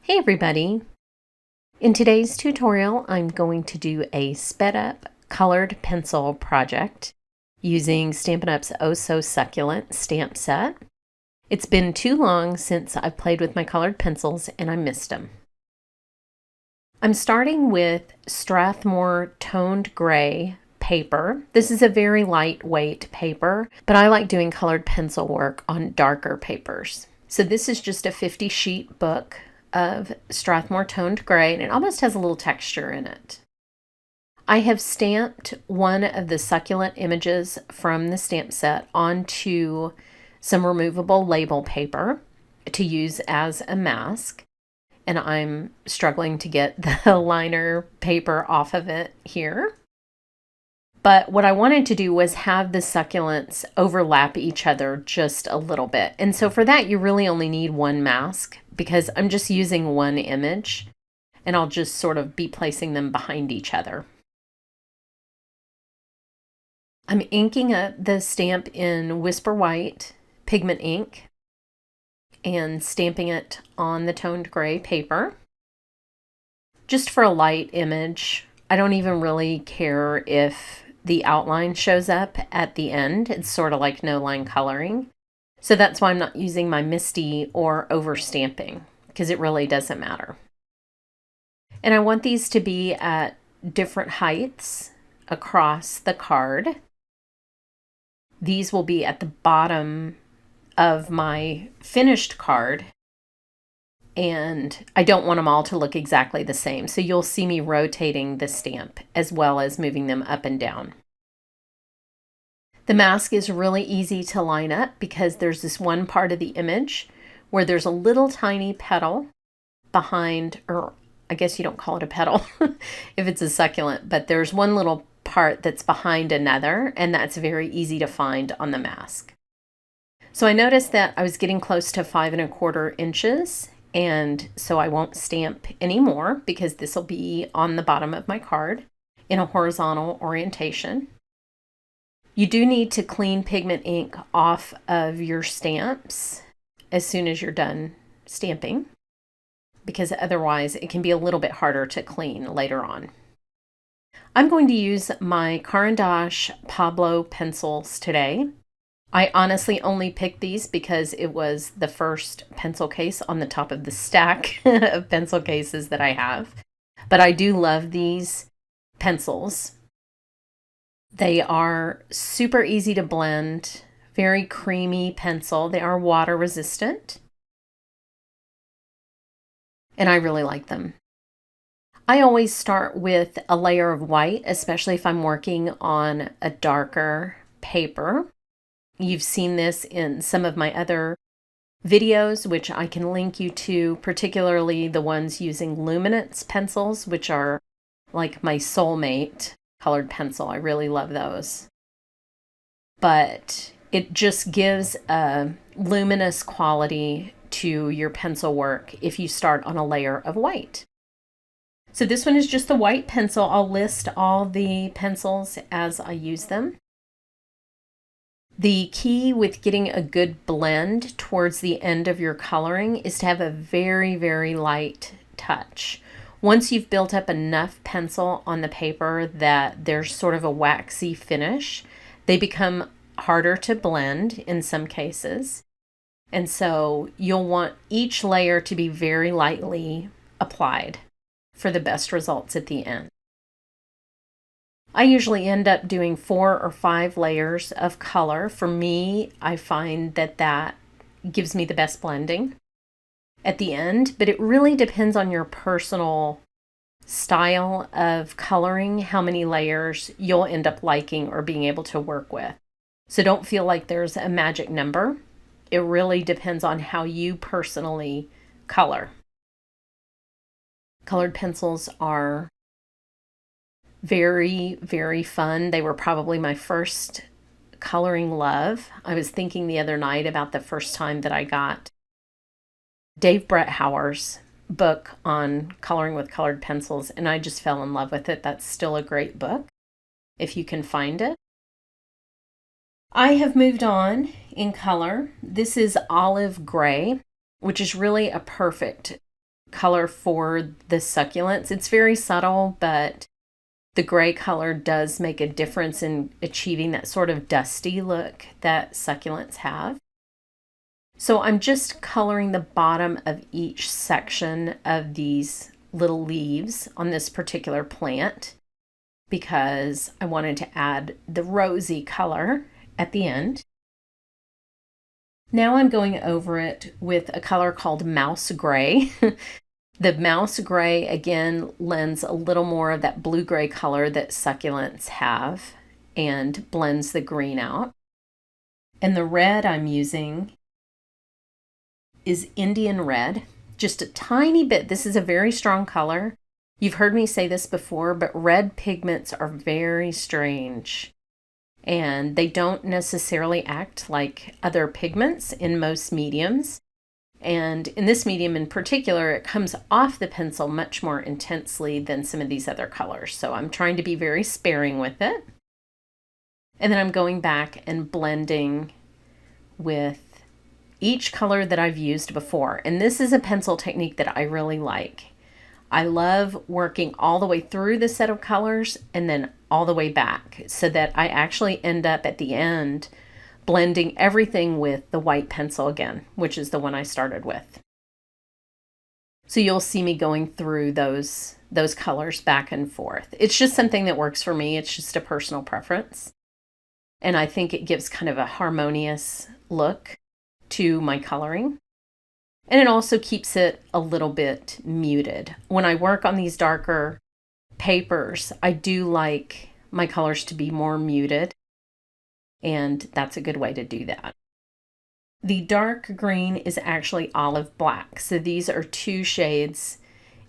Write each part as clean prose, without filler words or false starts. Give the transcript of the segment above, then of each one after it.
Hey everybody! In today's tutorial, I'm going to do a sped up colored pencil project using Stampin' Up's Oh So Succulent stamp set. It's been too long since I've played with my colored pencils and I missed them. I'm starting with Strathmore Toned Gray paper. This is a very lightweight paper, but I like doing colored pencil work on darker papers. So this is just a 50 sheet book of Strathmore Toned Gray, and it almost has a little texture in it. I have stamped one of the succulent images from the stamp set onto some removable label paper to use as a mask, and I'm struggling to get the liner paper off of it here. But what I wanted to do was have the succulents overlap each other just a little bit. And so for that, you really only need one mask because I'm just using one image and I'll just sort of be placing them behind each other. I'm inking up the stamp in Whisper White pigment ink and stamping it on the toned gray paper. Just for a light image. I don't even really care if the outline shows up at the end. It's sort of like no line coloring. So that's why I'm not using my MISTI or over stamping, because it really doesn't matter. And I want these to be at different heights across the card. These will be at the bottom of my finished card, and I don't want them all to look exactly the same. So you'll see me rotating the stamp as well as moving them up and down. The mask is really easy to line up because there's this one part of the image where there's a little tiny petal behind, or I guess you don't call it a petal if it's a succulent, but there's one little part that's behind another, and that's very easy to find on the mask. So I noticed that I was getting close to 5¼ inches, and so I won't stamp anymore because this will be on the bottom of my card in a horizontal orientation. You do need to clean pigment ink off of your stamps as soon as you're done stamping, because otherwise it can be a little bit harder to clean later on. I'm going to use my Caran Pablo pencils today. I honestly only picked these because it was the first pencil case on the top of the stack of pencil cases that I have. But I do love these pencils. They are super easy to blend, very creamy pencil. They are water resistant, and I really like them. I always start with a layer of white, especially if I'm working on a darker paper. You've seen this in some of my other videos, which I can link you to, particularly the ones using luminance pencils, which are like my soulmate colored pencil. I really love those. But it just gives a luminous quality to your pencil work if you start on a layer of white. So this one is just the white pencil. I'll list all the pencils as I use them. The key with getting a good blend towards the end of your coloring is to have a very, very light touch. Once you've built up enough pencil on the paper that there's sort of a waxy finish, they become harder to blend in some cases. And so you'll want each layer to be very lightly applied for the best results at the end. I usually end up doing 4 or 5 layers of color. For me, I find that that gives me the best blending at the end, but it really depends on your personal style of coloring, how many layers you'll end up liking or being able to work with. So don't feel like there's a magic number. It really depends on how you personally color. Colored pencils are very, very fun. They were probably my first coloring love. I was thinking the other night about the first time that I got Dave Bretthauer's book on coloring with colored pencils, and I just fell in love with it. That's still a great book if you can find it. I have moved on in color. This is olive gray, which is really a perfect color for the succulents. It's very subtle, but the gray color does make a difference in achieving that sort of dusty look that succulents have. So I'm just coloring the bottom of each section of these little leaves on this particular plant because I wanted to add the rosy color at the end. Now I'm going over it with a color called mouse gray. The mouse gray, again, lends a little more of that blue-gray color that succulents have and blends the green out. And the red I'm using is Indian red, just a tiny bit. This is a very strong color. You've heard me say this before, but red pigments are very strange. And they don't necessarily act like other pigments in most mediums. And in this medium in particular, it comes off the pencil much more intensely than some of these other colors. So I'm trying to be very sparing with it. And then I'm going back and blending with each color that I've used before. And this is a pencil technique that I really like. I love working all the way through the set of colors and then all the way back so that I actually end up at the end blending everything with the white pencil again, which is the one I started with. So you'll see me going through those colors back and forth. It's just something that works for me. It's just a personal preference. And I think it gives kind of a harmonious look to my coloring. And it also keeps it a little bit muted. When I work on these darker papers, I do like my colors to be more muted. And that's a good way to do that. The dark green is actually olive black. So these are two shades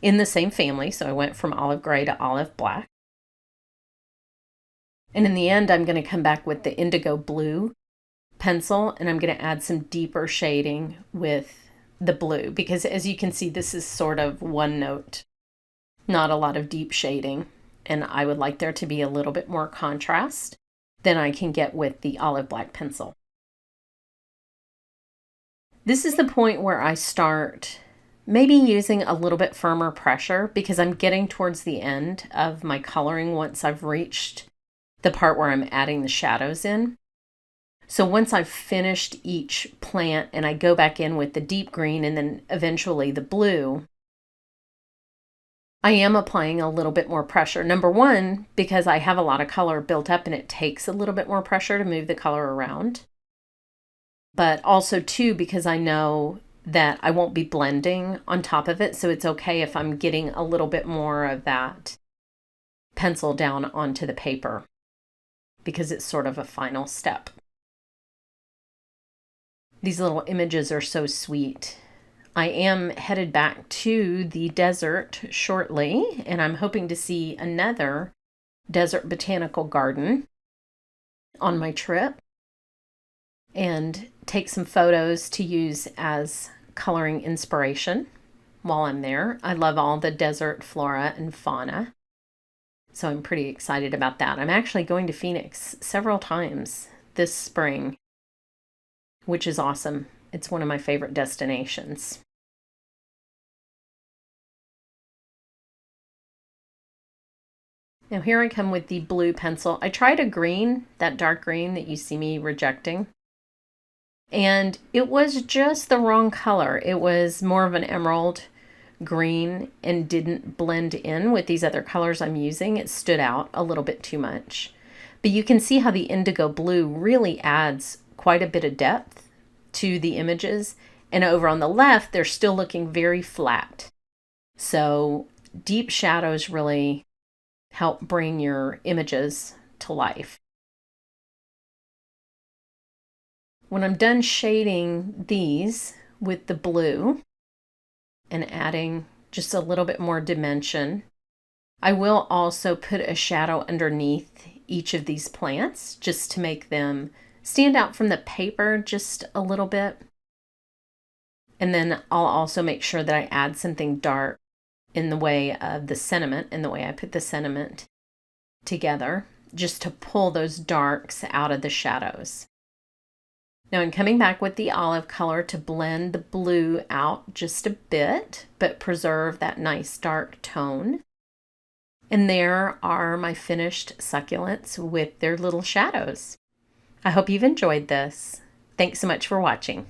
in the same family. So I went from olive gray to olive black. And in the end, I'm going to come back with the indigo blue pencil, and I'm going to add some deeper shading with the blue, because as you can see, this is sort of one note, not a lot of deep shading. And I would like there to be a little bit more contrast than I can get with the olive black pencil. This is the point where I start maybe using a little bit firmer pressure because I'm getting towards the end of my coloring once I've reached the part where I'm adding the shadows in. So once I've finished each plant and I go back in with the deep green and then eventually the blue, I am applying a little bit more pressure. Number one, because I have a lot of color built up and it takes a little bit more pressure to move the color around. But also two, because I know that I won't be blending on top of it. So it's okay if I'm getting a little bit more of that pencil down onto the paper because it's sort of a final step. These little images are so sweet. I am headed back to the desert shortly, and I'm hoping to see another desert botanical garden on my trip and take some photos to use as coloring inspiration while I'm there. I love all the desert flora and fauna, so I'm pretty excited about that. I'm actually going to Phoenix several times this spring, which is awesome. It's one of my favorite destinations. Now here I come with the blue pencil. I tried a green, that dark green that you see me rejecting, and it was just the wrong color. It was more of an emerald green and didn't blend in with these other colors I'm using. It stood out a little bit too much. But you can see how the indigo blue really adds quite a bit of depth to the images. And over on the left, they're still looking very flat. So deep shadows really help bring your images to life. When I'm done shading these with the blue and adding just a little bit more dimension, I will also put a shadow underneath each of these plants just to make them stand out from the paper just a little bit. And then I'll also make sure that I add something dark in the way of the sentiment, in the way I put the sentiment together, just to pull those darks out of the shadows. Now I'm coming back with the olive color to blend the blue out just a bit, but preserve that nice dark tone. And there are my finished succulents with their little shadows. I hope you've enjoyed this. Thanks so much for watching.